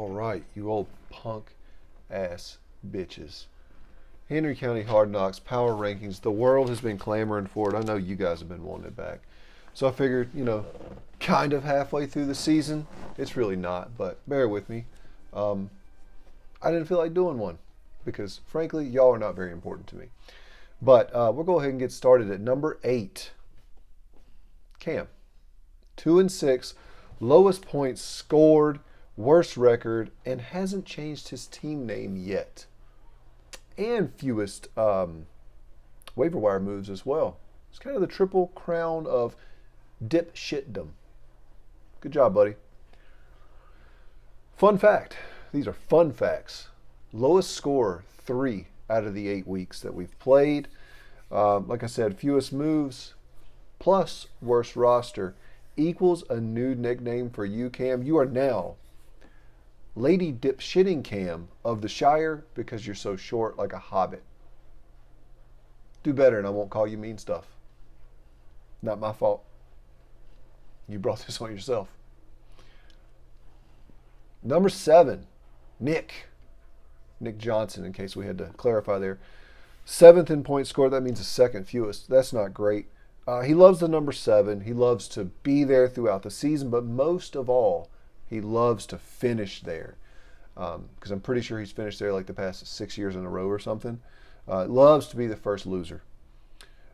All right, you old punk ass bitches. Henry County Hard Knocks Power Rankings. The world has been clamoring for it. I know you guys have been wanting it back. So I figured, kind of halfway through the season. It's really not, but bear with me. I didn't feel like doing one because, frankly, y'all are not very important to me. But we'll go ahead and get started at number 8. Cam. 2-6, lowest points scored, worst record, and hasn't changed his team name yet. And fewest waiver wire moves as well. It's kind of the triple crown of dipshitdom. Good job, buddy. Fun fact. These are fun facts. Lowest score, 3 out of the 8 weeks that we've played. Like I said, fewest moves plus worst roster equals a new nickname for you, Cam. You are now Lady Dipshitting Cam of the Shire because you're so short like a hobbit. Do better and I won't call you mean stuff. Not my fault. You brought this on yourself. Number 7, Nick Johnson, in case we had to clarify there. 7th in points scored. That means the second fewest. That's not great. He loves the number 7. He loves to be there throughout the season, but most of all, he loves to finish there. Because I'm pretty sure he's finished there like the past 6 years in a row or something. Loves to be the first loser.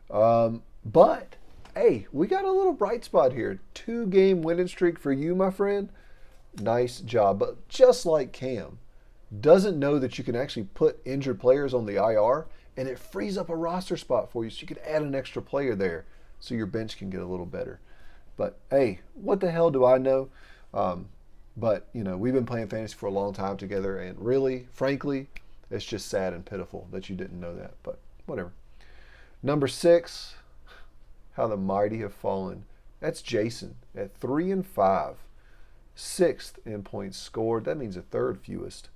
But, hey, we got a little bright spot here. 2-game winning streak for you, my friend. Nice job. But just like Cam, doesn't know that you can actually put injured players on the IR, and it frees up a roster spot for you so you can add an extra player there so your bench can get a little better. But, hey, what the hell do I know? But, we've been playing fantasy for a long time together, and really, frankly, it's just sad and pitiful that you didn't know that. But whatever. Number 6, how the mighty have fallen. That's Jason at 3-5. 6th in points scored. That means the third fewest.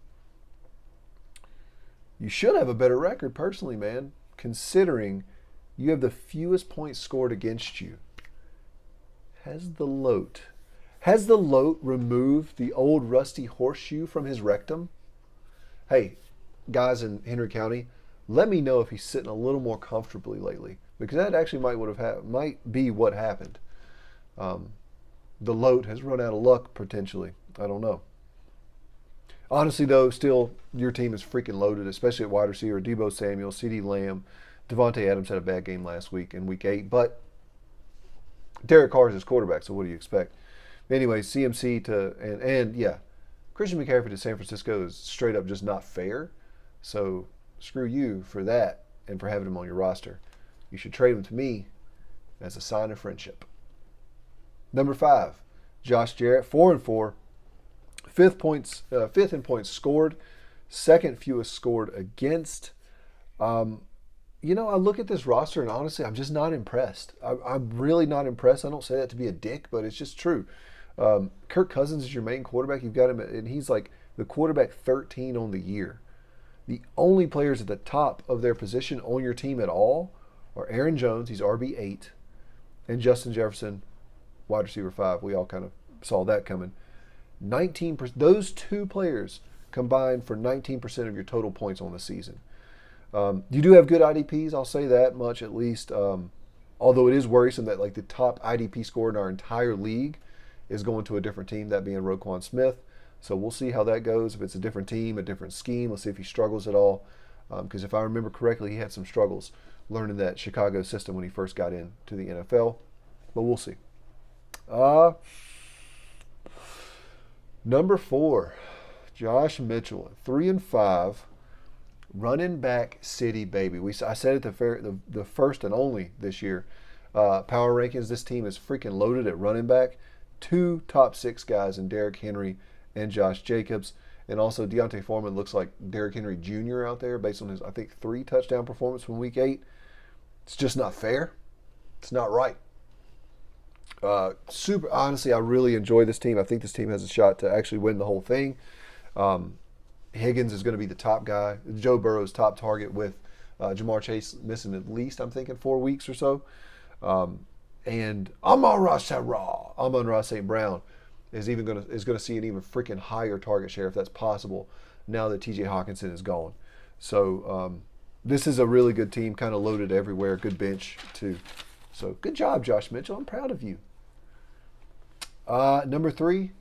You should have a better record personally, man, considering you have the fewest points scored against you. Has the Lote removed the old rusty horseshoe from his rectum? Hey, guys in Henry County, let me know if he's sitting a little more comfortably lately, because that actually might be what happened. The Lote has run out of luck potentially. I don't know. Honestly, though, still, your team is freaking loaded, especially at wide receiver. Deebo Samuel, CeeDee Lamb, Devontae Adams had a bad game last week in week 8, but Derek Carr is his quarterback, so what do you expect? Anyway, CMC and Christian McCaffrey to San Francisco is straight up just not fair. So screw you for that and for having him on your roster. You should trade him to me as a sign of friendship. Number 5, Josh Jarrett, 4-4. 5th in points scored, 2nd fewest scored against. I look at this roster and honestly, I'm just not impressed. I'm really not impressed. I don't say that to be a dick, but it's just true. Kirk Cousins is your main quarterback. You've got him, and he's like the quarterback 13 on the year. The only players at the top of their position on your team at all are Aaron Jones, he's RB8, and Justin Jefferson, wide receiver 5. We all kind of saw that coming. 19%. Those two players combined for 19% of your total points on the season. You do have good IDPs, I'll say that much at least. Although it is worrisome that like the top IDP score in our entire league is going to a different team, that being Roquan Smith. So we'll see how that goes. If it's a different team, a different scheme, let's see if he struggles at all. Because if I remember correctly, he had some struggles learning that Chicago system when he first got into the NFL. But we'll see. Number 4, Josh Mitchell, 3-5, running back city baby. I said it the first and only this year. Power rankings, this team is freaking loaded at running back. 2 top 6 guys in Derrick Henry and Josh Jacobs. And also Deontay Foreman looks like Derrick Henry Jr. out there based on his, I think, 3 touchdown performance from week 8. It's just not fair. It's not right. Honestly, I really enjoy this team. I think this team has a shot to actually win the whole thing. Higgins is going to be the top guy. Joe Burrow's top target with Jamar Chase missing at least, I'm thinking, 4 weeks or so. And Amon-Ra St. Brown is gonna see an even freaking higher target share if that's possible now that T.J. Hawkinson is gone. So this is a really good team, kind of loaded everywhere. Good bench too. So good job, Josh Mitchell. I'm proud of you. Number 3,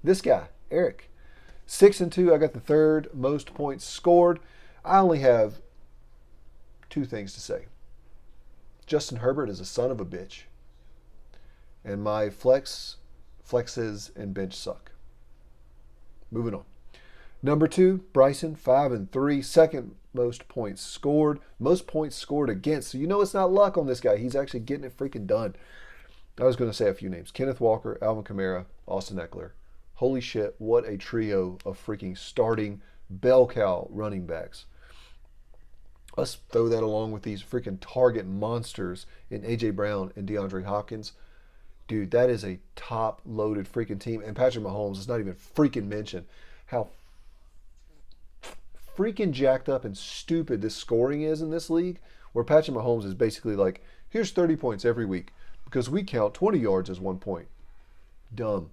this guy, Eric. 6-2. I got the third most points scored. I only have 2 things to say. Justin Herbert is a son of a bitch. And my flexes and bench suck. Moving on. Number 2, Bryson, 5-3. Second most points scored. Most points scored against. So you know it's not luck on this guy. He's actually getting it freaking done. I was going to say a few names. Kenneth Walker, Alvin Kamara, Austin Eckler. Holy shit, what a trio of freaking starting bell cow running backs. Let's throw that along with these freaking target monsters in A.J. Brown and DeAndre Hopkins. Dude, that is a top-loaded freaking team. And Patrick Mahomes is not even freaking mentioned. How freaking jacked up and stupid this scoring is in this league, where Patrick Mahomes is basically like, here's 30 points every week because we count 20 yards as 1 point. Dumb.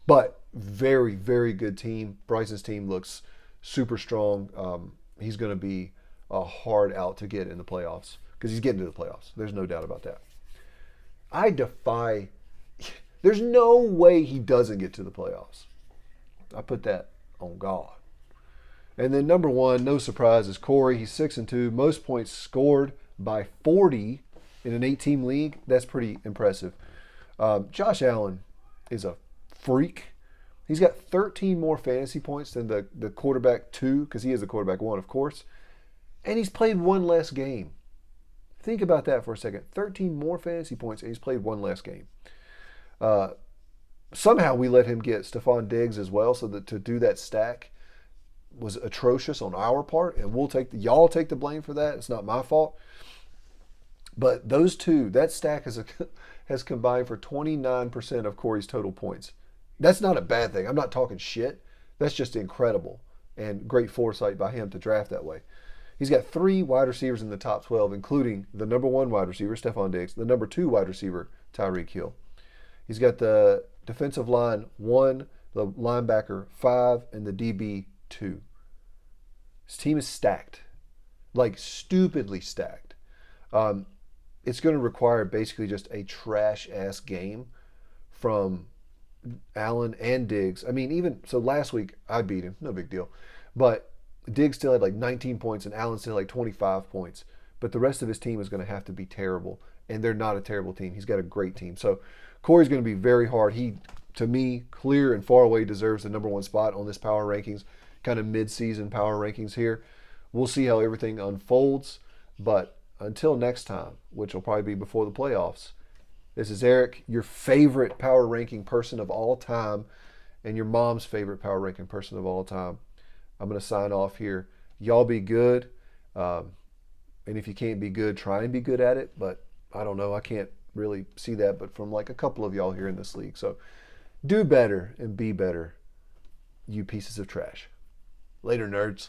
But very, very good team. Bryson's team looks super strong. He's going to be a hard out to get in the playoffs because he's getting to the playoffs. There's no doubt about that. I defy. There's no way he doesn't get to the playoffs. I put that on God. And then number 1, no surprise, is Corey. He's 6-2. Most points scored by 40 in an 8-team league. That's pretty impressive. Josh Allen is a freak. He's got 13 more fantasy points than the quarterback 2, because he is the quarterback 1, of course. And he's played 1 less game. Think about that for a second. 13 more fantasy points, and he's played 1 less game. Somehow we let him get Stephon Diggs as well, so that to do that stack was atrocious on our part, and y'all take the blame for that. It's not my fault. But those two, that stack has combined for 29% of Corey's total points. That's not a bad thing. I'm not talking shit. That's just incredible and great foresight by him to draft that way. He's got 3 wide receivers in the top 12, including the number 1 wide receiver, Stephon Diggs, the number 2 wide receiver, Tyreek Hill. He's got the defensive line 1, the linebacker 5, and the DB 2. His team is stacked, like stupidly stacked. It's going to require basically just a trash-ass game from Allen and Diggs. I mean, even so, last week I beat him, no big deal. But Diggs still had like 19 points and Allen still had like 25 points. But the rest of his team is going to have to be terrible, and they're not a terrible team. He's got a great team. So Corey's going to be very hard. He, to me, clear and far away deserves the number 1 spot on this power rankings, kind of mid-season power rankings here. We'll see how everything unfolds. But until next time, which will probably be before the playoffs, this is Eric, your favorite power ranking person of all time, and your mom's favorite power ranking person of all time. I'm going to sign off here. Y'all be good. And if you can't be good, try and be good at it. But I don't know. I can't really see that but from like a couple of y'all here in this league. So do better and be better, you pieces of trash. Later, nerds.